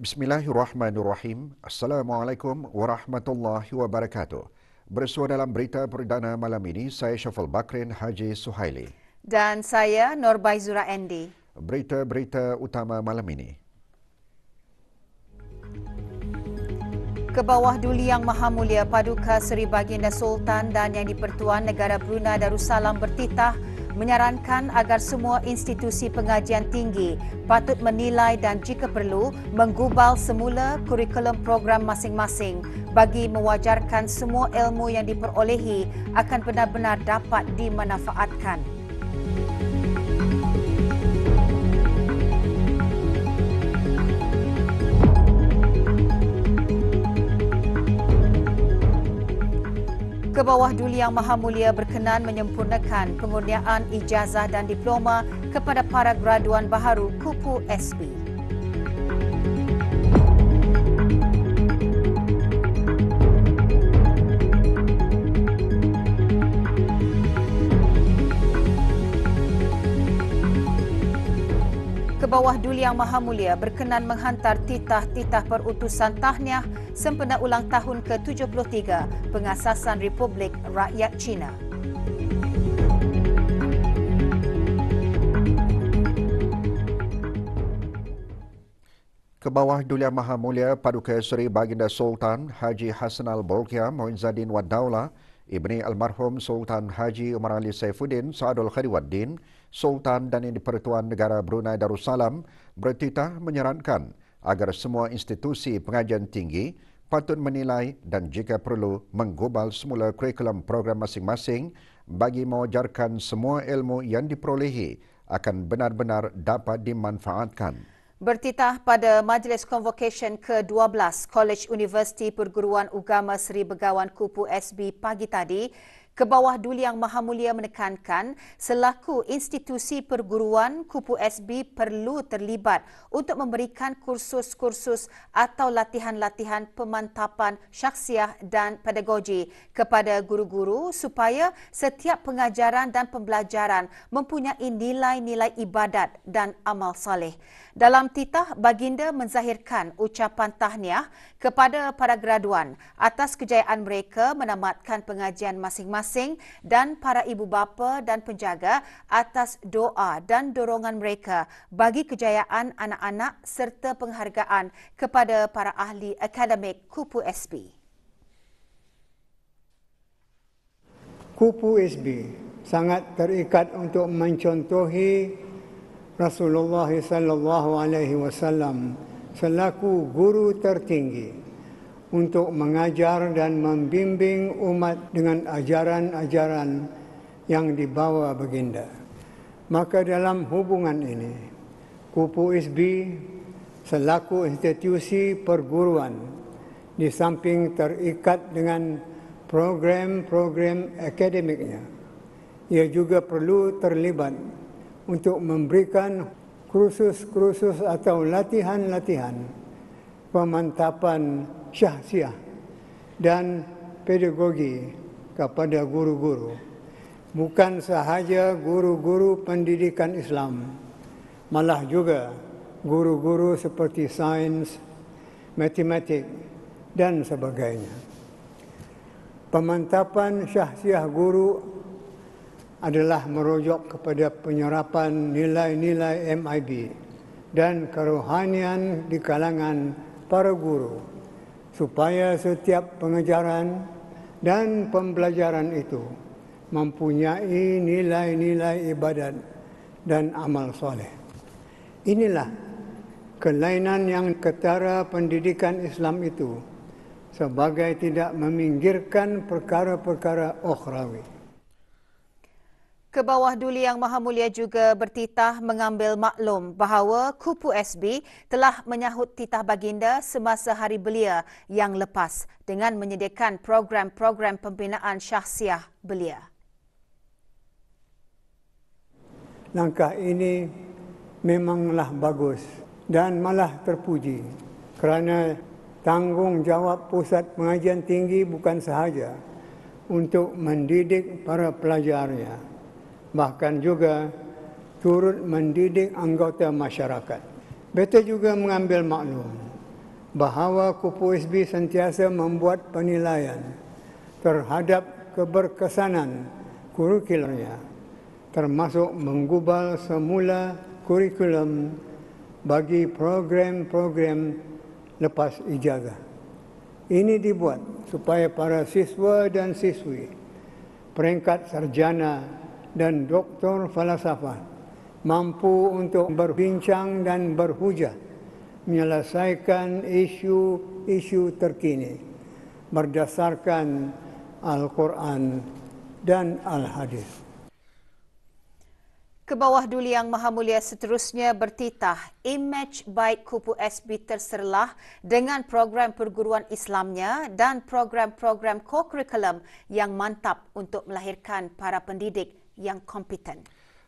Bismillahirrahmanirrahim. Assalamualaikum warahmatullahi wabarakatuh. Bersua dalam berita perdana malam ini, saya Syafal Bakrin Haji Suhaili. Dan saya Norbaizura Andy. Berita-berita utama malam ini. Kebawah Duli Yang Maha Mulia Paduka Seri Baginda Sultan dan Yang di-Pertuan Negara Brunei Darussalam bertitah menyarankan agar semua institusi pengajian tinggi patut menilai dan jika perlu menggubal semula kurikulum program masing-masing bagi mewajarkan semua ilmu yang diperolehi akan benar-benar dapat dimanfaatkan. Kebawah Duli Yang Maha Mulia berkenan menyempurnakan pengurniaan ijazah dan diploma kepada para graduan baharu KUPU SB. Kebawah Duli Yang Maha Mulia berkenan menghantar titah-titah perutusan tahniah sempena ulang tahun ke-73 pengasasan Republik Rakyat Cina. Kebawah Duli Yang Maha Mulia Paduka Seri Baginda Sultan Haji Hassan Al-Bolkiah Muizzadin Wad Daulah Ibni Almarhum Sultan Haji Umar Ali Saifuddin Saadul Khairuddin Sultan dan Yang di-Pertuan Negara Brunei Darussalam bertitah menyarankan agar semua institusi pengajian tinggi patut menilai dan jika perlu menggubal semula kurikulum program masing-masing bagi mewajarkan semua ilmu yang diperolehi akan benar-benar dapat dimanfaatkan. Bertitah pada Majlis Convocation ke-12 Kolej Universiti Perguruan Ugama Seri Begawan KUPU SB pagi tadi, Kebawah Duli Yang Maha Mulia menekankan selaku institusi perguruan KUPU SB perlu terlibat untuk memberikan kursus-kursus atau latihan-latihan pemantapan syakhsiah dan pedagogi kepada guru-guru supaya setiap pengajaran dan pembelajaran mempunyai nilai-nilai ibadat dan amal soleh. Dalam titah, Baginda menzahirkan ucapan tahniah kepada para graduan atas kejayaan mereka menamatkan pengajian masing-masing dan para ibu bapa dan penjaga atas doa dan dorongan mereka bagi kejayaan anak-anak serta penghargaan kepada para ahli akademik KUPU SB. KUPU SB sangat terikat untuk mencontohi Rasulullah sallallahu alaihi wasallam selaku guru tertinggi untuk mengajar dan membimbing umat dengan ajaran-ajaran yang dibawa baginda. Maka dalam hubungan ini, KUPU SB selaku institusi perguruan di samping terikat dengan program-program akademiknya, ia juga perlu terlibat untuk memberikan kursus-kursus atau latihan-latihan pemantapan syahsiah dan pedagogi kepada guru-guru. Bukan sahaja guru-guru pendidikan Islam, malah juga guru-guru seperti sains, matematik dan sebagainya. Pemantapan syahsiah guru adalah merujuk kepada penyerapan nilai-nilai MIB dan kerohanian di kalangan para guru supaya setiap pengajaran dan pembelajaran itu mempunyai nilai-nilai ibadat dan amal soleh. Inilah kelainan yang ketara pendidikan Islam itu sebagai tidak meminggirkan perkara-perkara ukhrawi. Kebawah Duli Yang Maha Mulia juga bertitah mengambil maklum bahawa KUPU SB telah menyahut titah baginda semasa Hari Belia yang lepas dengan menyediakan program-program pembinaan syahsiah belia. Langkah ini memanglah bagus dan malah terpuji kerana tanggungjawab Pusat Pengajian Tinggi bukan sahaja untuk mendidik para pelajarnya, bahkan juga turut mendidik anggota masyarakat. Beta juga mengambil maklum bahawa Kupu SB sentiasa membuat penilaian terhadap keberkesanan kurikulumnya, termasuk menggubal semula kurikulum bagi program-program lepas ijazah. Ini dibuat supaya para siswa dan siswi peringkat sarjana dan doktor falsafah mampu untuk berbincang dan berhujah menyelesaikan isu-isu terkini berdasarkan Al-Quran dan Al-Hadis. Kebawah Duli Yang Maha Mulia seterusnya bertitah imej baik Kupu SB terserlah dengan program perguruan Islamnya dan program-program co-curriculum yang mantap untuk melahirkan para pendidik yang kompeten.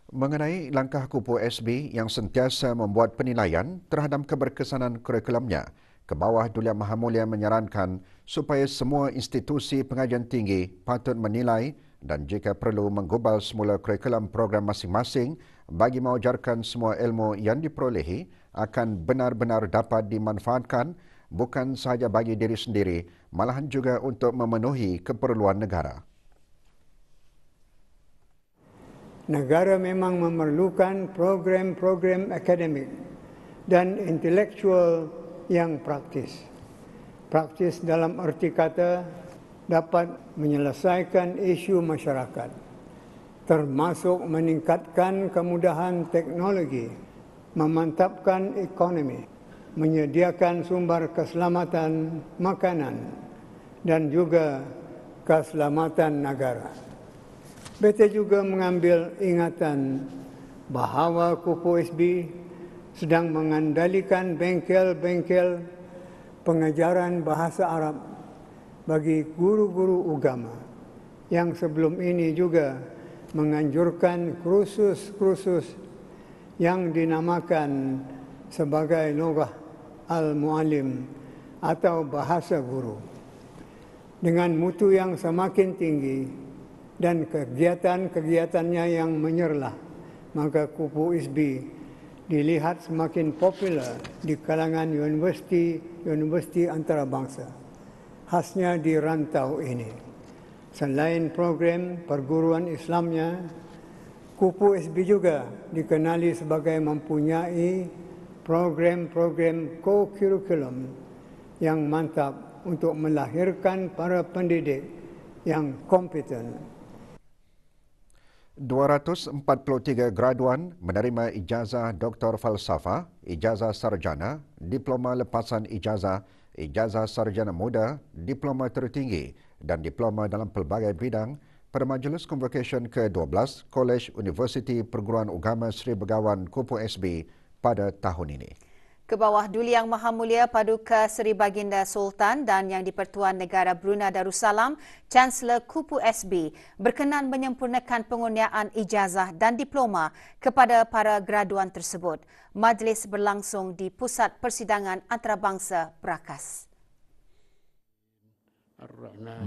Mengenai langkah Kupu SB yang sentiasa membuat penilaian terhadap keberkesanan kurikulumnya, Kebawah Duli Yang Maha Mulia menyarankan supaya semua institusi pengajian tinggi patut menilai dan jika perlu menggubal semula kurikulum program masing-masing bagi mengajarkan semua ilmu yang diperolehi akan benar-benar dapat dimanfaatkan bukan sahaja bagi diri sendiri, malahan juga untuk memenuhi keperluan negara. Negara memang memerlukan program-program akademik dan intelektual yang praktis. Praktis dalam erti kata dapat menyelesaikan isu masyarakat, termasuk meningkatkan kemudahan teknologi, memantapkan ekonomi, menyediakan sumber keselamatan makanan dan juga keselamatan negara. BT juga mengambil ingatan bahawa Kupu SB sedang mengendalikan bengkel-bengkel pengajaran bahasa Arab bagi guru-guru agama yang sebelum ini juga menganjurkan kursus-kursus yang dinamakan sebagai Lughah Al-Muallim atau bahasa guru. Dengan mutu yang semakin tinggi dan kegiatan-kegiatannya yang menyerlah, maka Kupu SB dilihat semakin popular di kalangan universiti antarabangsa, khasnya di rantau ini. Selain program perguruan Islamnya, Kupu SB juga dikenali sebagai mempunyai program-program co-curriculum yang mantap untuk melahirkan para pendidik yang kompeten. 243 graduan menerima ijazah Doktor Falsafah, ijazah sarjana, diploma lepasan ijazah, ijazah sarjana muda, diploma tertinggi dan diploma dalam pelbagai bidang pada Majlis Convocation ke-12 Kolej Universiti Perguruan Agama Sri Begawan Kupu SB pada tahun ini. Kebawah Duli Yang Maha Mulia Paduka Seri Baginda Sultan dan Yang di-Pertuan Negara Brunei Darussalam, Chancellor Kupu SB berkenan menyempurnakan pengurniaan ijazah dan diploma kepada para graduan tersebut. Majlis berlangsung di Pusat Persidangan Antarabangsa Brakas.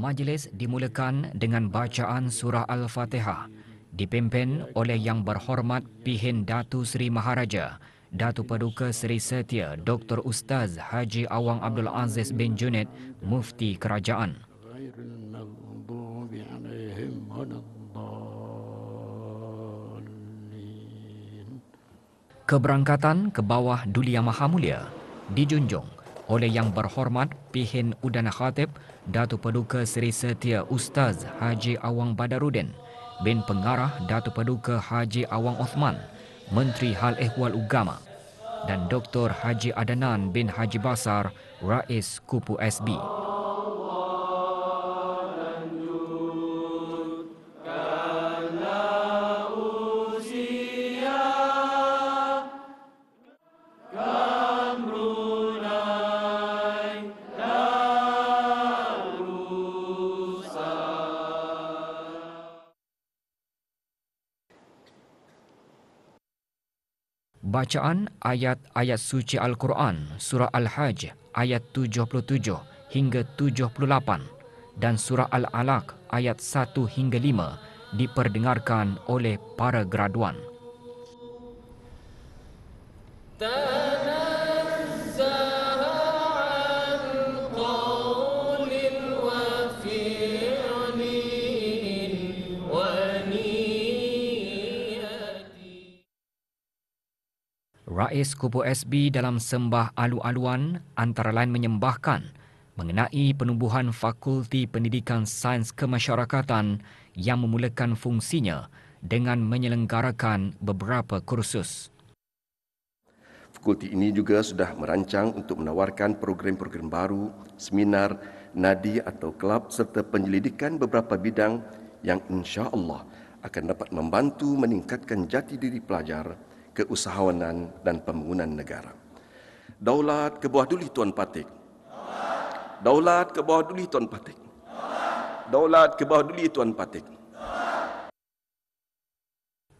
Majlis dimulakan dengan bacaan surah Al-Fatihah dipimpin oleh Yang Berhormat Pihin Datu Seri Maharaja Datu Paduka Seri Setia Dr. Ustaz Haji Awang Abdul Aziz bin Junid, Mufti Kerajaan. Keberangkatan ke bawah Duli Yang Maha Mulia dijunjung oleh Yang Berhormat Pihin Udana Khatib Datu Paduka Seri Setia Ustaz Haji Awang Badarudin bin Pengarah Datu Paduka Haji Awang Osman, Menteri Hal Ehwal Agama, dan Dr. Haji Adnan bin Haji Basar, Rais Kupu SB. Bacaan ayat-ayat suci Al-Quran, Surah Al-Hajj ayat 77 hingga 78 dan Surah Al-Alaq ayat 1 hingga 5 diperdengarkan oleh para graduan. Rais Kupu SB dalam sembah alu-aluan antara lain menyembahkan mengenai penubuhan Fakulti Pendidikan Sains Kemasyarakatan yang memulakan fungsinya dengan menyelenggarakan beberapa kursus. Fakulti ini juga sudah merancang untuk menawarkan program-program baru, seminar, nadi atau kelab serta penyelidikan beberapa bidang yang insya-Allah akan dapat membantu meningkatkan jati diri pelajar, keusahawanan dan pembangunan negara. Daulat ke bawah duli Tuan Patik. Daulat ke bawah duli Tuan Patik. Daulat ke bawah duli Tuan Patik.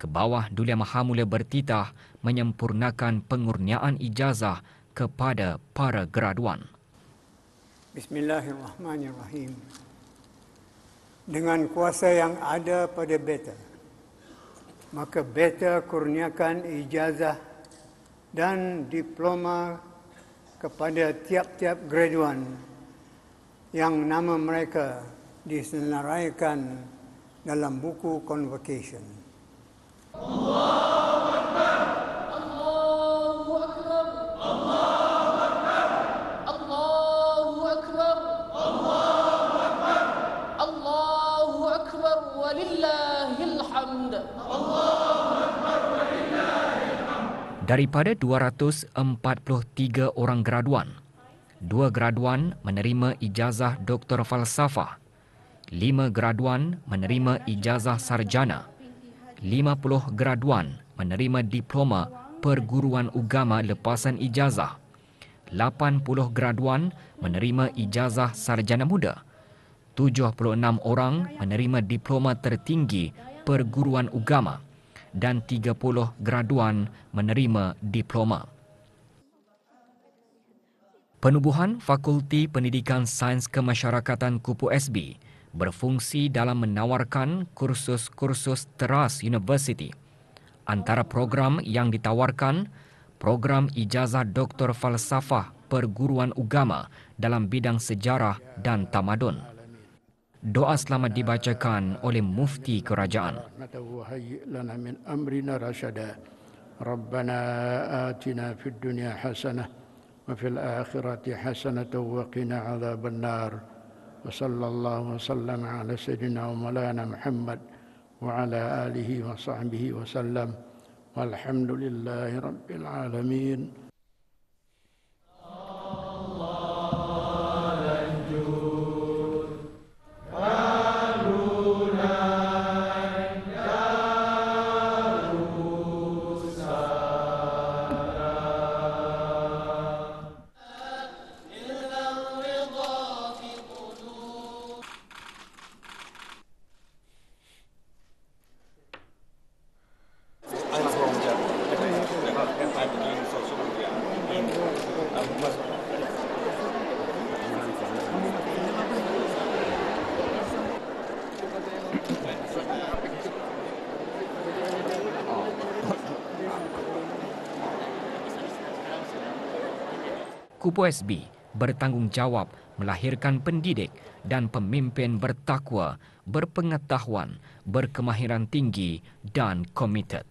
Kebawah Duli Yang Maha Mulia bertitah menyempurnakan pengurniaan ijazah kepada para graduan. Bismillahirrahmanirrahim. Dengan kuasa yang ada pada beta, maka beta kurniakan ijazah dan diploma kepada tiap-tiap graduan yang nama mereka disenaraikan dalam buku convocation. Allahu Akbar. Allahu Akbar. Allahu Akbar. Allahu Akbar. Allahu Akbar. Allahu Akbar walillahil hamd. Allahu Akbar walillahil hamd. Daripada 243 orang graduan, 2 graduan menerima ijazah Doktor Falsafah, 5 graduan menerima ijazah sarjana, 50 graduan menerima diploma perguruan agama lepasan ijazah, 80 graduan menerima ijazah sarjana muda, 76 orang menerima diploma tertinggi perguruan agama dan 30 graduan menerima diploma. Penubuhan Fakulti Pendidikan Sains Kemasyarakatan Kupu SB berfungsi dalam menawarkan kursus-kursus teras universiti. Antara program yang ditawarkan, program ijazah Doktor Falsafah Perguruan Agama dalam bidang sejarah dan tamadun. Doa selamat dibacakan oleh Mufti Kerajaan. Rabbana atina fid dunya hasanah wa fil akhirati hasanah wa qina adzabannar. وصلى الله وسلم على سيدنا ومولانا محمد وعلى آله وصحبه وسلم والحمد لله رب العالمين. Kupu SB bertanggungjawab melahirkan pendidik dan pemimpin bertakwa, berpengetahuan, berkemahiran tinggi dan komited.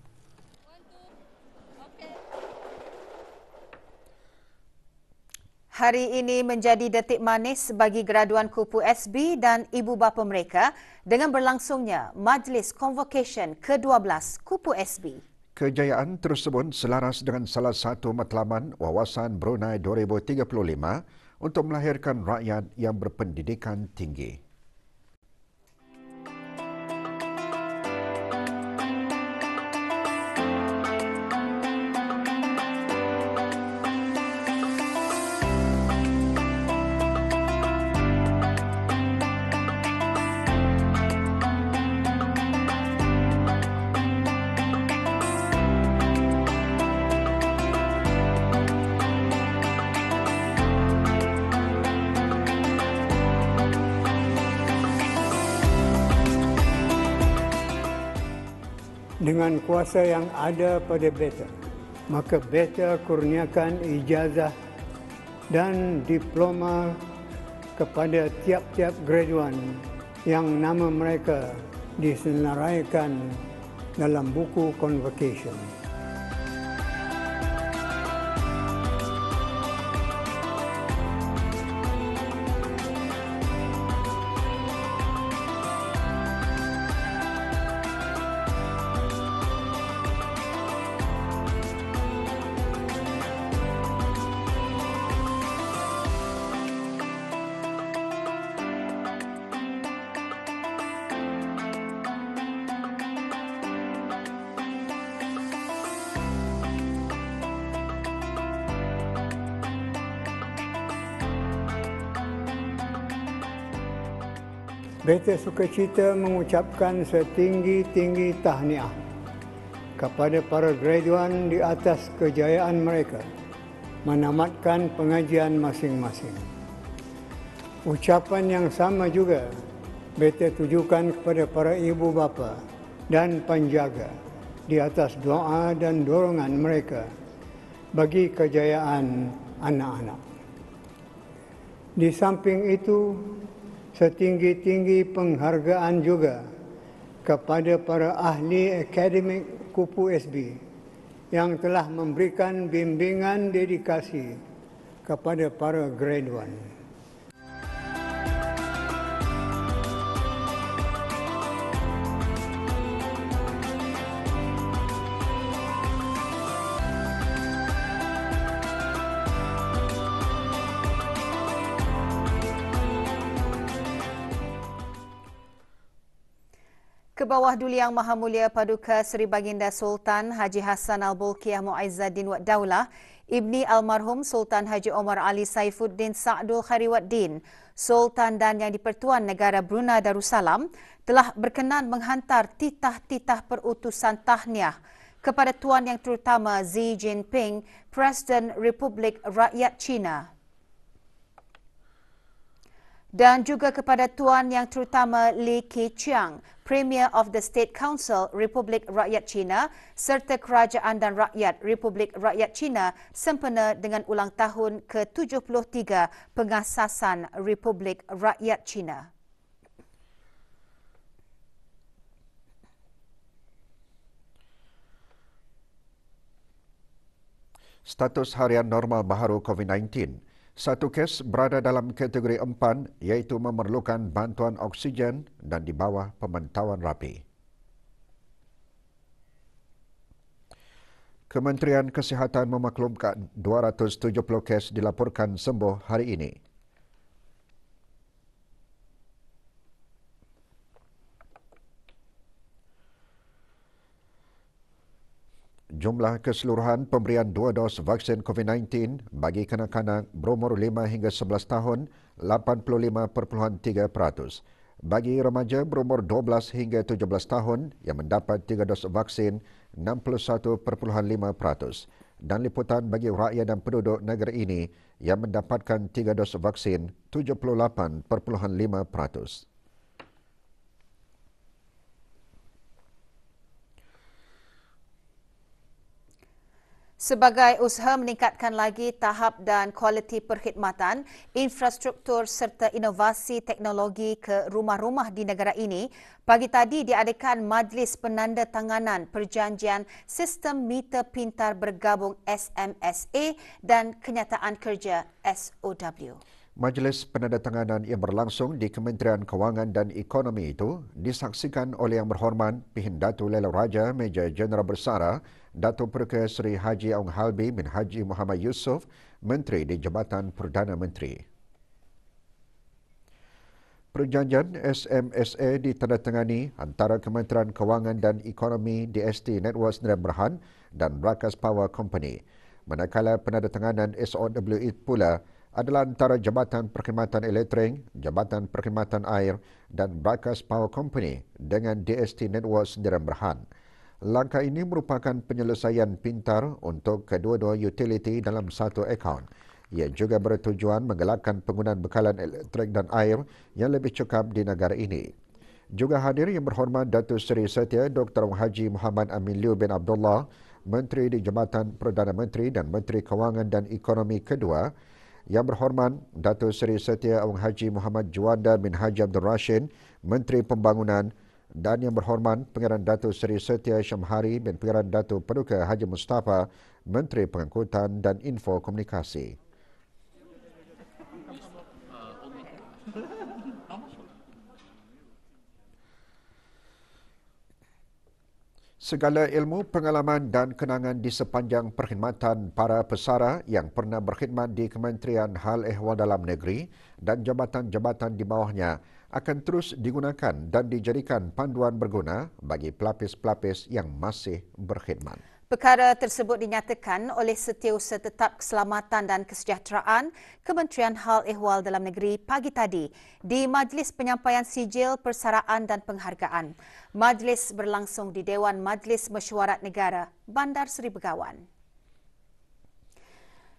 Hari ini menjadi detik manis bagi graduan Kupu SB dan ibu bapa mereka dengan berlangsungnya Majlis Convocation ke-12 Kupu SB. Kejayaan tersebut selaras dengan salah satu matlaman Wawasan Brunei 2035 untuk melahirkan rakyat yang berpendidikan tinggi. Dengan kuasa yang ada pada beta, maka beta kurniakan ijazah dan diploma kepada tiap-tiap graduan yang nama mereka disenaraikan dalam buku convocation. Beta Sukacita mengucapkan setinggi-tinggi tahniah kepada para graduan di atas kejayaan mereka menamatkan pengajian masing-masing. Ucapan yang sama juga beta tujukan kepada para ibu bapa dan penjaga di atas doa dan dorongan mereka bagi kejayaan anak-anak. Di samping itu, setinggi-tinggi penghargaan juga kepada para ahli akademik Kupu SB yang telah memberikan bimbingan dedikasi kepada para graduan. Kebawah Duli Yang Maha Mulia Paduka Seri Baginda Sultan Haji Hassan Al-Bolkiah Muizzaddin Wad Daulah, Ibni Almarhum Sultan Haji Omar Ali Saifuddin Sa'dul Khairuddin, Sultan dan Yang di-Pertuan Negara Brunei Darussalam telah berkenan menghantar titah-titah perutusan tahniah kepada Tuan Yang Terutama Xi Jinping, Presiden Republik Rakyat China, dan juga kepada Tuan Yang Terutama Li Keqiang, Premier of the State Council Republik Rakyat China serta Kerajaan dan Rakyat Republik Rakyat China sempena dengan ulang tahun ke-73 pengasasan Republik Rakyat China. Status harian normal baharu COVID-19. Satu kes berada dalam kategori 4 iaitu memerlukan bantuan oksigen dan di bawah pemantauan rapi. Kementerian Kesihatan memaklumkan 270 kes dilaporkan sembuh hari ini. Jumlah keseluruhan pemberian 2 dos vaksin COVID-19 bagi kanak-kanak berumur 5 hingga 11 tahun 85.3%. Bagi remaja berumur 12 hingga 17 tahun yang mendapat 3 dos vaksin 61.5%. Dan liputan bagi rakyat dan penduduk negara ini yang mendapatkan 3 dos vaksin 78.5%. Sebagai usaha meningkatkan lagi tahap dan kualiti perkhidmatan, infrastruktur serta inovasi teknologi ke rumah-rumah di negara ini, pagi tadi diadakan Majlis Penandatanganan Perjanjian Sistem Meter Pintar Bergabung SMSA dan Kenyataan Kerja SOW. Majlis penandatanganan yang berlangsung di Kementerian Kewangan dan Ekonomi itu disaksikan oleh Yang Berhormat Pihin Datuk Laila Raja Meja Jeneral Bersara Datuk Perke Seri Haji Aung Halbi bin Haji Muhammad Yusof, Menteri di Jabatan Perdana Menteri. Perjanjian SMSA ditandatangani antara Kementerian Kewangan dan Ekonomi DST Network Sdn Bhd dan Brakas Power Company. Manakala penandatanganan SOW pula adalah antara Jabatan Perkhidmatan Elektrik, Jabatan Perkhidmatan Air dan Brakas Power Company dengan DST Network Sdn Bhd. Langkah ini merupakan penyelesaian pintar untuk kedua-dua utiliti dalam satu akaun. Ia juga bertujuan menggalakkan penggunaan bekalan elektrik dan air yang lebih cukup di negara ini. Juga hadir Yang Berhormat Datuk Seri Setia Dr. Haji Muhammad Amin Liu bin Abdullah, Menteri di Jabatan Perdana Menteri dan Menteri Kewangan dan Ekonomi kedua, Yang Berhormat Datuk Seri Setia Aung Haji Muhammad Juanda bin Haji Abdul Rashid, Menteri Pembangunan, dan Yang Berhormat Pengarah Datuk Seri Setia Syamhari bin Pengarah Datuk Paduka Haji Mustafa, Menteri Pengangkutan dan Info Komunikasi. Segala ilmu, pengalaman dan kenangan di sepanjang perkhidmatan para pesara yang pernah berkhidmat di Kementerian Hal Ehwal Dalam Negeri dan jabatan-jabatan di bawahnya akan terus digunakan dan dijadikan panduan berguna bagi pelapis-pelapis yang masih berkhidmat. Perkara tersebut dinyatakan oleh Setiausaha Tetap Keselamatan dan Kesejahteraan Kementerian Hal Ehwal Dalam Negeri pagi tadi di Majlis Penyampaian Sijil Persaraan dan Penghargaan. Majlis berlangsung di Dewan Majlis Mesyuarat Negara, Bandar Seri Begawan.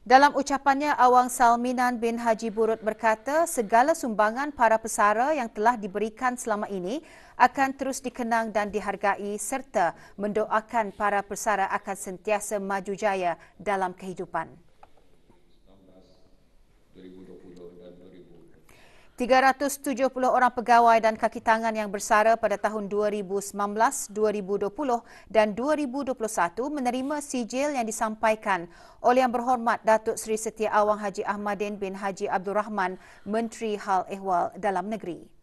Dalam ucapannya, Awang Salminan bin Haji Burut berkata segala sumbangan para pesara yang telah diberikan selama ini akan terus dikenang dan dihargai serta mendoakan para pesara akan sentiasa maju jaya dalam kehidupan. 370 orang pegawai dan kaki tangan yang bersara pada tahun 2019, 2020 dan 2021 menerima sijil yang disampaikan oleh Yang Berhormat Datuk Seri Setia Awang Haji Ahmadin bin Haji Abdul Rahman, Menteri Hal Ehwal Dalam Negeri.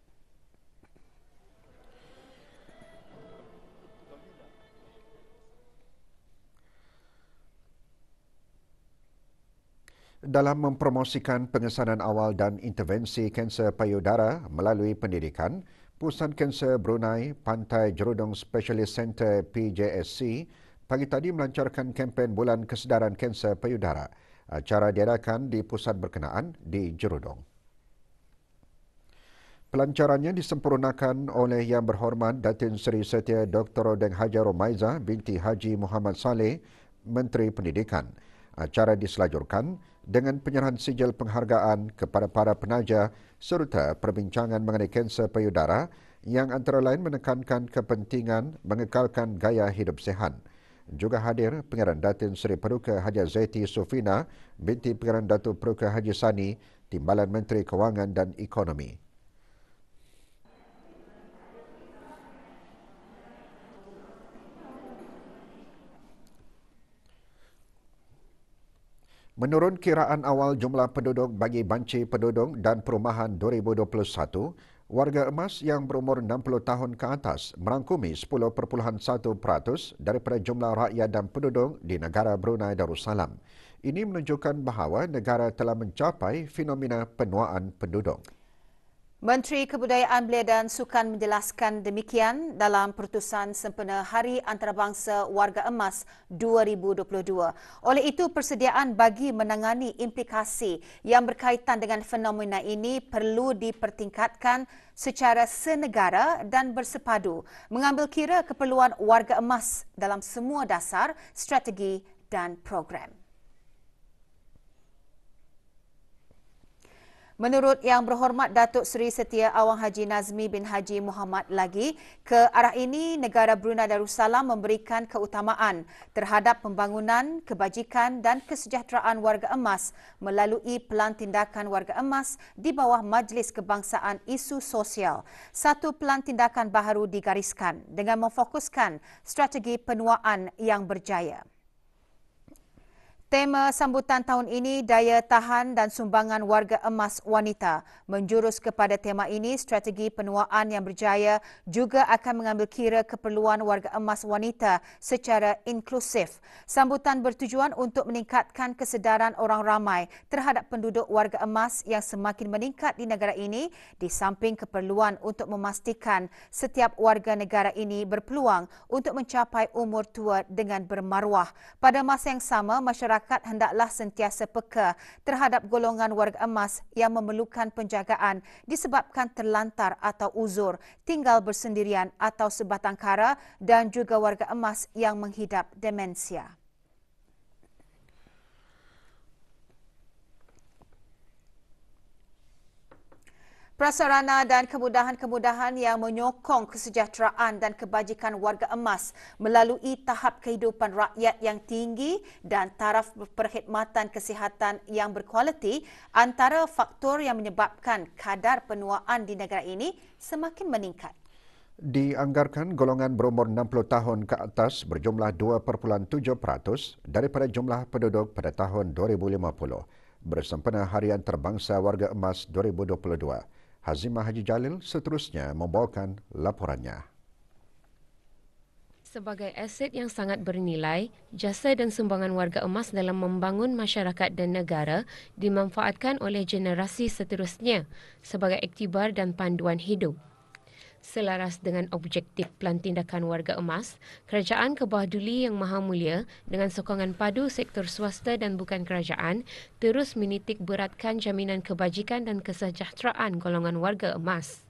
Dalam mempromosikan pengesanan awal dan intervensi kanser payudara melalui pendidikan, Pusat Kanser Brunei Pantai Jerudong Specialist Centre PJSC pagi tadi melancarkan kempen Bulan Kesedaran Kanser Payudara. Acara diadakan di pusat berkenaan di Jerudong. Pelancarannya disempurnakan oleh Yang Berhormat Datin Seri Setia Dr. Deng Hajar Romaiza binti Haji Muhammad Saleh, Menteri Pendidikan. Acara diselajurkan dengan penyerahan sijil penghargaan kepada para penaja serta perbincangan mengenai kanser payudara yang antara lain menekankan kepentingan mengekalkan gaya hidup sihat. Juga hadir Pengeran Datin Seri Paduka Haji Zaiti Sufina binti Pengeran Datuk Paduka Haji Sani, Timbalan Menteri Kewangan dan Ekonomi. Menurut kiraan awal jumlah penduduk bagi banci penduduk dan perumahan 2021, warga emas yang berumur 60 tahun ke atas merangkumi 10.1% daripada jumlah rakyat dan penduduk di negara Brunei Darussalam. Ini menunjukkan bahawa negara telah mencapai fenomena penuaan penduduk. Menteri Kebudayaan Belia dan Sukan menjelaskan demikian dalam pertusan sempena Hari Antarabangsa Warga Emas 2022. Oleh itu, persediaan bagi menangani implikasi yang berkaitan dengan fenomena ini perlu dipertingkatkan secara senegara dan bersepadu, mengambil kira keperluan warga emas dalam semua dasar, strategi dan program. Menurut Yang Berhormat Datuk Seri Setia Awang Haji Nazmi bin Haji Muhammad lagi, ke arah ini negara Brunei Darussalam memberikan keutamaan terhadap pembangunan, kebajikan dan kesejahteraan warga emas melalui Pelan Tindakan Warga Emas di bawah Majlis Kebangsaan Isu Sosial. Satu pelan tindakan baharu digariskan dengan memfokuskan strategi penuaan yang berjaya. Tema sambutan tahun ini, Daya Tahan dan Sumbangan Warga Emas Wanita. Menjurus kepada tema ini, strategi penuaan yang berjaya juga akan mengambil kira keperluan warga emas wanita secara inklusif. Sambutan bertujuan untuk meningkatkan kesedaran orang ramai terhadap penduduk warga emas yang semakin meningkat di negara ini, di samping keperluan untuk memastikan setiap warga negara ini berpeluang untuk mencapai umur tua dengan bermaruah. Pada masa yang sama, masyarakat hendaklah sentiasa peka terhadap golongan warga emas yang memerlukan penjagaan disebabkan terlantar atau uzur, tinggal bersendirian atau sebatang kara dan juga warga emas yang menghidap demensia. Prasarana dan kemudahan-kemudahan yang menyokong kesejahteraan dan kebajikan warga emas melalui tahap kehidupan rakyat yang tinggi dan taraf perkhidmatan kesihatan yang berkualiti antara faktor yang menyebabkan kadar penuaan di negara ini semakin meningkat. Dianggarkan golongan berumur 60 tahun ke atas berjumlah 2.7% daripada jumlah penduduk pada tahun 2050 bersempena Hari Antarabangsa Warga Emas 2022. Hazimah Haji Jalil seterusnya membawakan laporannya. Sebagai aset yang sangat bernilai, jasa dan sumbangan warga emas dalam membangun masyarakat dan negara dimanfaatkan oleh generasi seterusnya sebagai iktibar dan panduan hidup. Selaras dengan objektif Pelan Tindakan Warga Emas, Kerajaan ke bawah Duli Yang Maha Mulia dengan sokongan padu sektor swasta dan bukan kerajaan terus menitik beratkan jaminan kebajikan dan kesejahteraan golongan warga emas.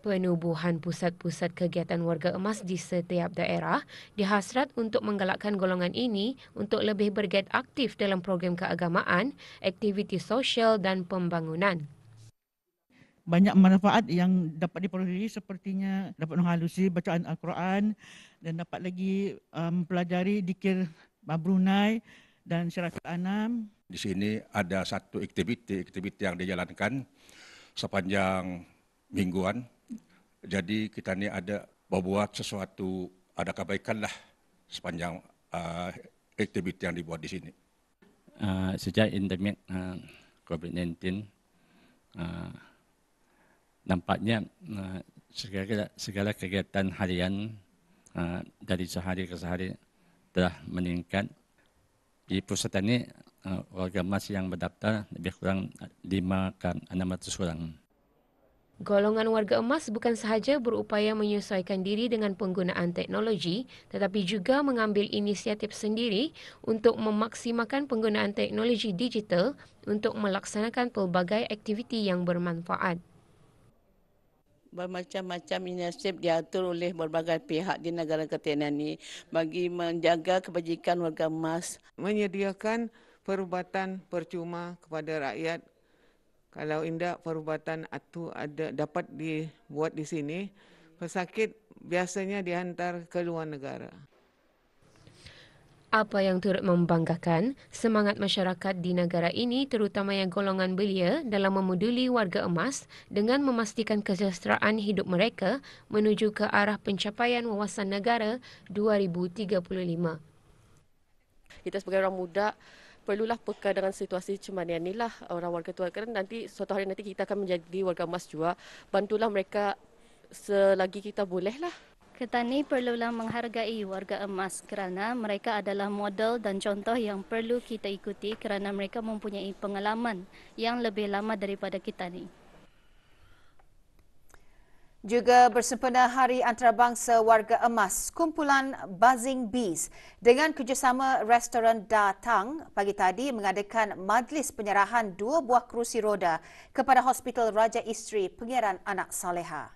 Penubuhan pusat-pusat kegiatan warga emas di setiap daerah dihasrat untuk menggalakkan golongan ini untuk lebih bergiat aktif dalam program keagamaan, aktiviti sosial dan pembangunan. Banyak manfaat yang dapat diperolehi sepertinya dapat menghalusi bacaan Al-Quran dan dapat lagi mempelajari dikir Brunei dan Syaratul Anam. Di sini ada satu aktiviti yang dijalankan sepanjang mingguan. Jadi kita ni ada berbuat sesuatu, ada kebaikan lah sepanjang aktiviti yang dibuat di sini. Sejak endemik COVID-19, nampaknya segala kegiatan harian dari sehari ke sehari telah meningkat. Di pusat ini warga emas yang berdaftar lebih kurang 5 ke 600 orang. Golongan warga emas bukan sahaja berupaya menyesuaikan diri dengan penggunaan teknologi tetapi juga mengambil inisiatif sendiri untuk memaksimalkan penggunaan teknologi digital untuk melaksanakan pelbagai aktiviti yang bermanfaat. Bermacam-macam inisiatif diatur oleh berbagai pihak di negara Ketengan ini bagi menjaga kebajikan warga emas. Menyediakan perubatan percuma kepada rakyat. Kalau indak perubatan itu dapat dibuat di sini, pesakit biasanya dihantar ke luar negara. Apa yang turut membanggakan, semangat masyarakat di negara ini terutama yang golongan belia dalam memeduli warga emas dengan memastikan kesejahteraan hidup mereka menuju ke arah pencapaian wawasan negara 2035. Kita sebagai orang muda perlulah peka dengan situasi macam mana inilah orang warga tua, kerana nanti suatu hari nanti kita akan menjadi warga emas juga. Bantulah mereka selagi kita boleh lah. Ketani perlulah menghargai warga emas kerana mereka adalah model dan contoh yang perlu kita ikuti kerana mereka mempunyai pengalaman yang lebih lama daripada kita ni. Juga bersempena Hari Antarabangsa Warga Emas, kumpulan Buzzing Bees dengan kerjasama restoran Da Tang pagi tadi mengadakan majlis penyerahan 2 buah kerusi roda kepada Hospital Raja Isteri Pengeran Anak Saleha.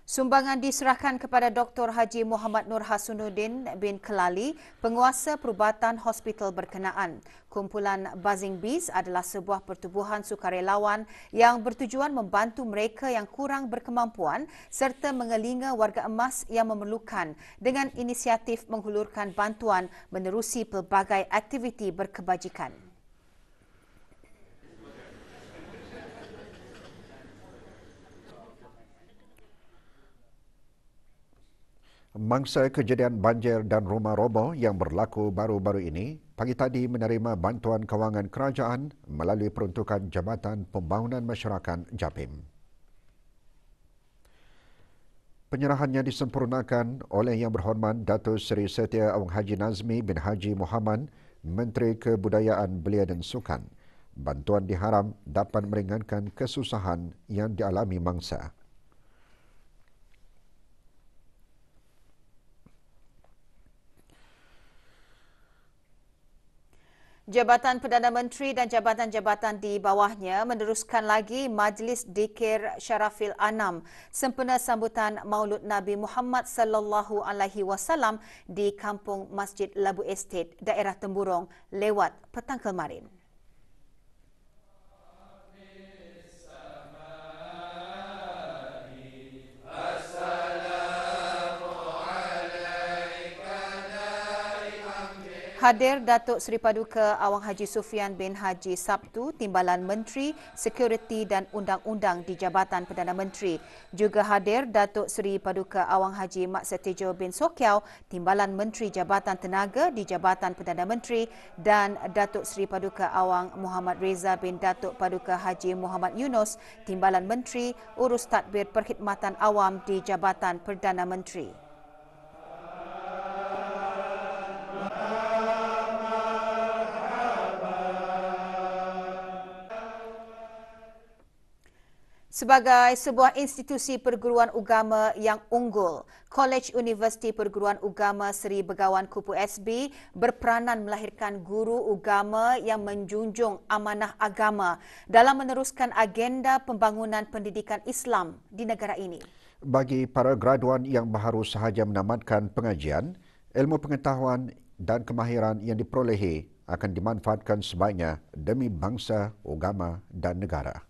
Sumbangan diserahkan kepada Dr. Haji Muhammad Nur Hasunuddin bin Kelali, penguasa perubatan hospital berkenaan. Kumpulan Buzzing Bees adalah sebuah pertubuhan sukarelawan yang bertujuan membantu mereka yang kurang berkemampuan serta mengelinga warga emas yang memerlukan dengan inisiatif menghulurkan bantuan menerusi pelbagai aktiviti berkebajikan. Mangsa kejadian banjir dan rumah roboh yang berlaku baru-baru ini, pagi tadi menerima bantuan kewangan kerajaan melalui peruntukan Jabatan Pembangunan Masyarakat Japim. Penyerahannya disempurnakan oleh Yang Berhormat Datuk Seri Setia Awang Haji Nazmi bin Haji Muhammad, Menteri Kebudayaan Belia dan Sukan. Bantuan diharap dapat meringankan kesusahan yang dialami mangsa. Jabatan Perdana Menteri dan jabatan-jabatan di bawahnya meneruskan lagi Majlis Dikir Syarafil Anam sempena sambutan Maulud Nabi Muhammad sallallahu alaihi wasallam di Kampung Masjid Labu Estate, daerah Temburong lewat petang kemarin. Hadir Datuk Seri Paduka Awang Haji Sufian bin Haji Sabtu, Timbalan Menteri Sekuriti dan Undang-Undang di Jabatan Perdana Menteri. Juga hadir Datuk Seri Paduka Awang Haji Mak Setejo bin Sokiau, Timbalan Menteri Jabatan Tenaga di Jabatan Perdana Menteri, dan Datuk Seri Paduka Awang Muhammad Reza bin Datuk Paduka Haji Muhammad Yunus, Timbalan Menteri Urus Tadbir Perkhidmatan Awam di Jabatan Perdana Menteri. Sebagai sebuah institusi perguruan agama yang unggul, Kolej Universiti Perguruan Agama Seri Begawan Kupu SB berperanan melahirkan guru agama yang menjunjung amanah agama dalam meneruskan agenda pembangunan pendidikan Islam di negara ini. Bagi para graduan yang baru sahaja menamatkan pengajian, ilmu pengetahuan dan kemahiran yang diperolehi akan dimanfaatkan sebaiknya demi bangsa, agama dan negara.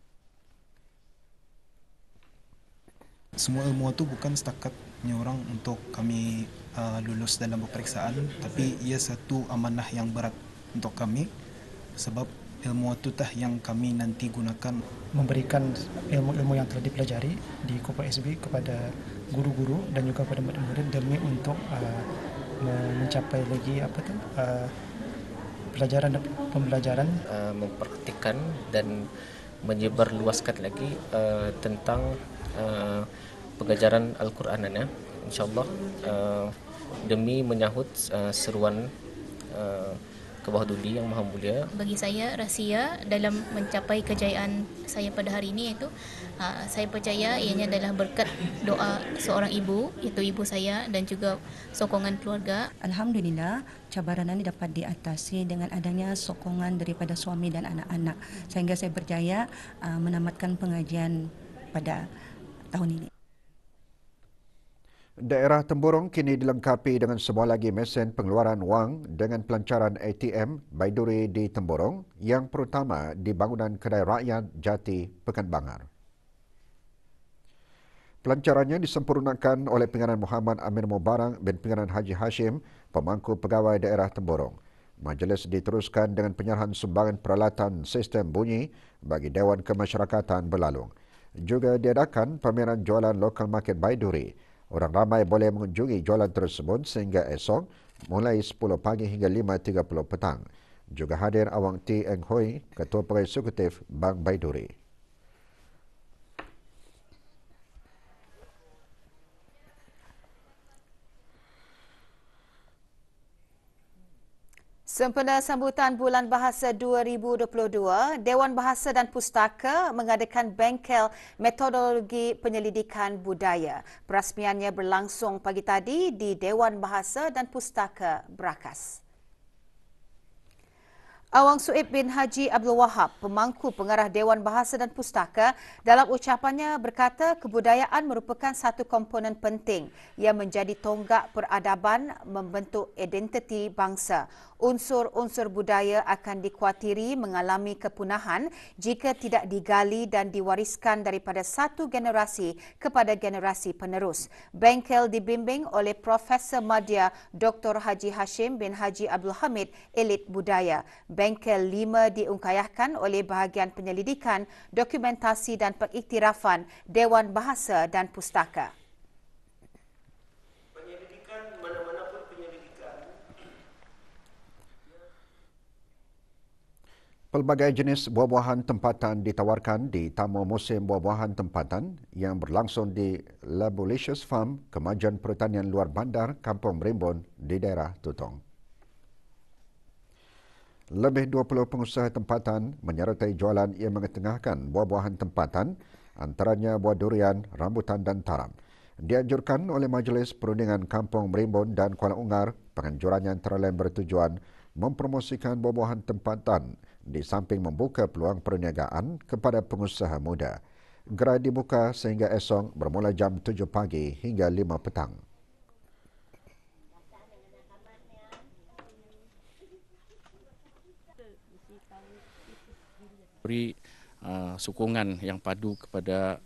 Semua ilmu itu bukan setakatnya orang untuk kami lulus dalam peperiksaan, tapi ia satu amanah yang berat untuk kami sebab ilmu itu tah yang kami nanti gunakan memberikan ilmu-ilmu yang telah dipelajari di Kupu SB kepada guru-guru dan juga kepada murid-murid demi untuk mencapai lagi pelajaran dan pembelajaran, mempraktikkan dan menyebarluaskan lagi tentang pengajaran Al-Quran, insyaAllah, demi menyahut seruan ke bawah Duli Yang Maha Mulia. Bagi saya, rahsia dalam mencapai kejayaan saya pada hari ini iaitu saya percaya ianya adalah berkat doa seorang ibu, iaitu ibu saya, dan juga sokongan keluarga. Alhamdulillah, cabaran ini dapat diatasi dengan adanya sokongan daripada suami dan anak-anak, sehingga saya berjaya menamatkan pengajian pada tahun ini. Daerah Temburong kini dilengkapi dengan sebuah lagi mesin pengeluaran wang dengan pelancaran ATM Baiduri di Temburong yang pertama di bangunan Kedai Rakyat Jati, Pekanbanger. Pelancarannya disempurnakan oleh Pimpinan Muhammad Amir Mubarak bin Pimpinan Haji Hashim, pemangku pegawai daerah Temburong. Majlis diteruskan dengan penyerahan sumbangan peralatan sistem bunyi bagi Dewan Kemasyarakatan Belalung. Juga diadakan pameran jualan lokal market Baiduri. Orang ramai boleh mengunjungi jualan tersebut sehingga esok mulai 10 pagi hingga 5.30 petang. Juga hadir Awang T. Eng Hoi, Ketua Pegawai Eksekutif Bank Baiduri. Sempena sambutan Bulan Bahasa 2022, Dewan Bahasa dan Pustaka mengadakan bengkel metodologi penyelidikan budaya. Perasmiannya berlangsung pagi tadi di Dewan Bahasa dan Pustaka Berakas. Awang Suib bin Haji Abdul Wahab, pemangku pengarah Dewan Bahasa dan Pustaka, dalam ucapannya berkata kebudayaan merupakan satu komponen penting yang menjadi tonggak peradaban membentuk identiti bangsa. Unsur-unsur budaya akan dikhawatiri mengalami kepunahan jika tidak digali dan diwariskan daripada satu generasi kepada generasi penerus. Bengkel dibimbing oleh Profesor Madya Dr. Haji Hashim bin Haji Abdul Hamid, Elit Budaya. Bengkel 5 diungkayahkan oleh Bahagian Penyelidikan, Dokumentasi dan Pengiktirafan Dewan Bahasa dan Pustaka. Penyelidikan mana-mana pun penyelidikan. Pelbagai jenis buah-buahan tempatan ditawarkan di Tamu Musim Buah-buahan Tempatan yang berlangsung di Labulicious Farm, Kemajuan Pertanian Luar Bandar, Kampung Berimbun di daerah Tutong. Lebih 20 pengusaha tempatan menyertai jualan yang mengetengahkan buah-buahan tempatan, antaranya buah durian, rambutan dan taram. Dianjurkan oleh Majlis Perundingan Kampung Berimbun dan Kuala Ungar, penganjurannya antara lain bertujuan mempromosikan buah-buahan tempatan di samping membuka peluang perniagaan kepada pengusaha muda. Gerai dibuka sehingga esok bermula jam 7 pagi hingga 5 petang. Beri sokongan yang padu kepada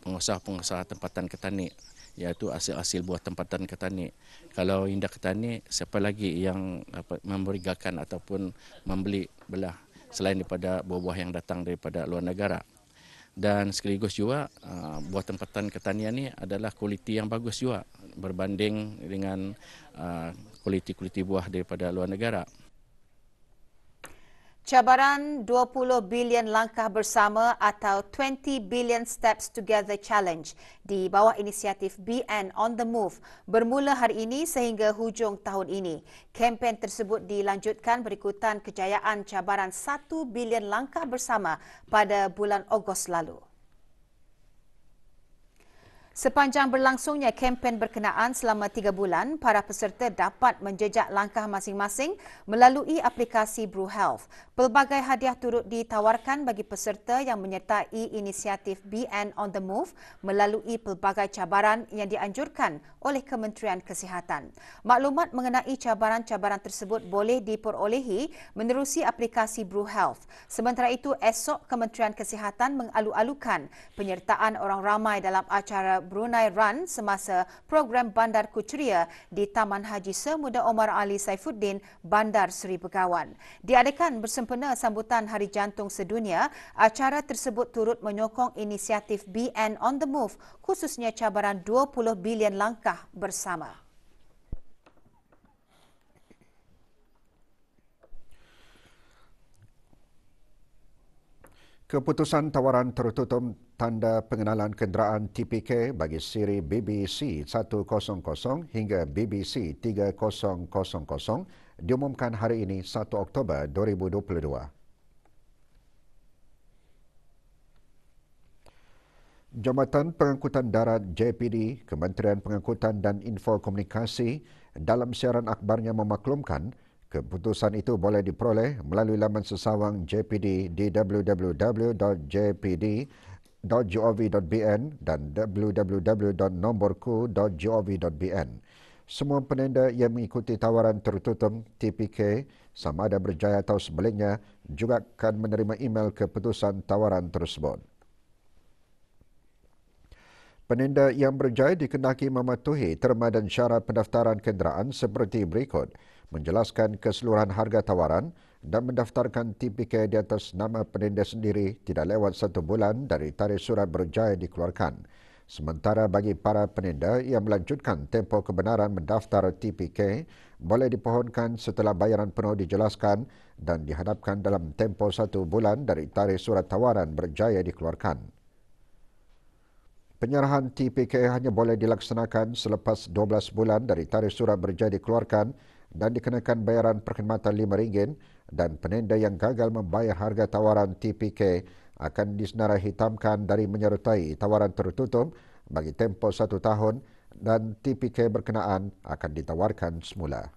pengusaha-pengusaha tempatan Ketani, iaitu hasil-hasil buah tempatan Ketani. Kalau indah Ketani, siapa lagi yang memberigakan ataupun membeli belah selain daripada buah-buah yang datang daripada luar negara. Dan sekaligus juga buah tempatan Ketanian ini adalah kualiti yang bagus juga berbanding dengan kualiti-kualiti buah daripada luar negara. Cabaran 20 bilion langkah bersama atau 20 Billion Steps Together Challenge di bawah inisiatif BN On The Move bermula hari ini sehingga hujung tahun ini. Kempen tersebut dilanjutkan berikutan kejayaan cabaran 1 bilion langkah bersama pada bulan Ogos lalu. Sepanjang berlangsungnya kempen berkenaan selama 3 bulan, para peserta dapat menjejak langkah masing-masing melalui aplikasi BruHealth. Pelbagai hadiah turut ditawarkan bagi peserta yang menyertai inisiatif BN on the Move melalui pelbagai cabaran yang dianjurkan oleh Kementerian Kesihatan. Maklumat mengenai cabaran-cabaran tersebut boleh diperolehi menerusi aplikasi BruHealth. Sementara itu, esok Kementerian Kesihatan mengalu-alukan penyertaan orang ramai dalam acara Brunei Run semasa program Bandar Kuchria di Taman Haji Semuda Omar Ali Saifuddin, Bandar Seri Begawan. Diadakan bersempena sambutan Hari Jantung Sedunia, acara tersebut turut menyokong inisiatif BN on the Move, khususnya cabaran 20 bilion langkah bersama. Keputusan tawaran tertutup tanda pengenalan kenderaan TPK bagi siri BBC 100 hingga BBC 3000 diumumkan hari ini 1 Oktober 2022. Jabatan Pengangkutan Darat JPD, Kementerian Pengangkutan dan Infokomunikasi dalam siaran akhbarnya memaklumkan keputusan itu boleh diperoleh melalui laman sesawang JPD di www.jpd.gov.bn dan www.nomborku.gov.bn. Semua penenda yang mengikuti tawaran tertutup TPK sama ada berjaya atau sebaliknya juga akan menerima email keputusan tawaran tersebut. Penenda yang berjaya dikehendaki mematuhi terma dan syarat pendaftaran kenderaan seperti berikut: menjelaskan keseluruhan harga tawaran dan mendaftarkan TPK di atas nama penenda sendiri tidak lewat 1 bulan dari tarikh surat berjaya dikeluarkan. Sementara bagi para penenda yang melanjutkan tempoh kebenaran mendaftar TPK boleh dipohonkan setelah bayaran penuh dijelaskan dan dihadapkan dalam tempoh 1 bulan dari tarikh surat tawaran berjaya dikeluarkan. Penyerahan TPK hanya boleh dilaksanakan selepas 12 bulan dari tarikh surat berjaya dikeluarkan dan dikenakan bayaran perkhidmatan RM5 dan penenda yang gagal membayar harga tawaran TPK akan disenara hitamkan dari menyertai tawaran tertutup bagi tempoh 1 tahun dan TPK berkenaan akan ditawarkan semula.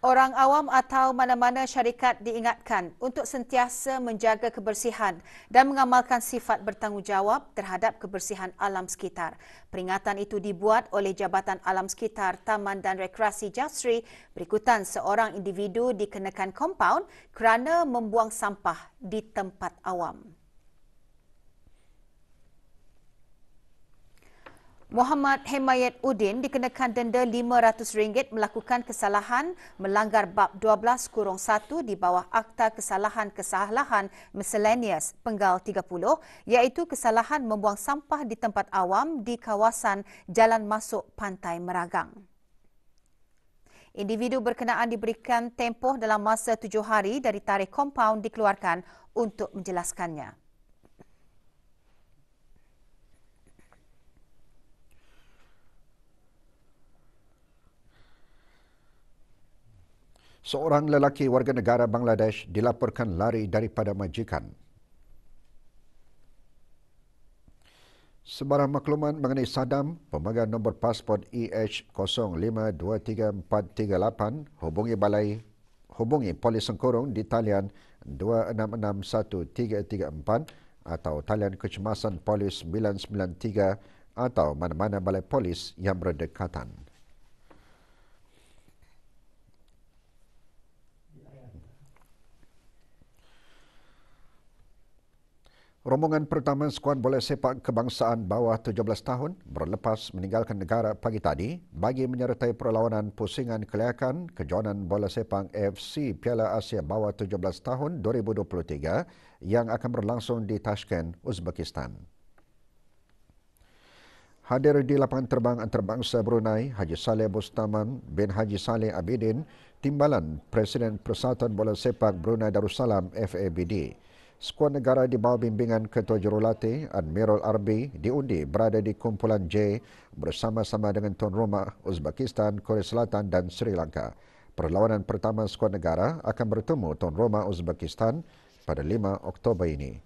Orang awam atau mana-mana syarikat diingatkan untuk sentiasa menjaga kebersihan dan mengamalkan sifat bertanggungjawab terhadap kebersihan alam sekitar. Peringatan itu dibuat oleh Jabatan Alam Sekitar, Taman dan Rekreasi Jasri berikutan seorang individu dikenakan kompaun kerana membuang sampah di tempat awam. Muhammad Hemayat Udin dikenakan denda RM500 melakukan kesalahan melanggar bab 12-1 di bawah Akta Kesalahan-Kesalahan Miscellaneous Penggal 30 iaitu kesalahan membuang sampah di tempat awam di kawasan Jalan Masuk Pantai Meragang. Individu berkenaan diberikan tempoh dalam masa 7 hari dari tarikh kompaun dikeluarkan untuk menjelaskannya. Seorang lelaki warga negara Bangladesh dilaporkan lari daripada majikan. Sebarang maklumat mengenai Sadam, pemegang nombor pasport EH052348, hubungi Polis Sengkurung di talian 2661-334 atau talian kecemasan Polis 993 atau mana-mana balai polis yang berdekatan. Rombongan pertama skuad bola sepak kebangsaan bawah 17 tahun berlepas meninggalkan negara pagi tadi bagi menyertai perlawanan pusingan kelayakan kejohanan bola sepak AFC Piala Asia bawah 17 tahun 2023 yang akan berlangsung di Tashkent, Uzbekistan. Hadir di lapangan terbang antarabangsa Brunei, Haji Saleh Bustaman bin Haji Saleh Abidin, Timbalan Presiden Persatuan Bola Sepak Brunei Darussalam FABD. Skuad negara di bawah bimbingan Ketua Jurulatih Admiral Arbi diundi berada di kumpulan J bersama-sama dengan tuan rumah Uzbekistan, Korea Selatan dan Sri Lanka. Perlawanan pertama skuad negara akan bertemu tuan rumah Uzbekistan pada 5 Oktober ini.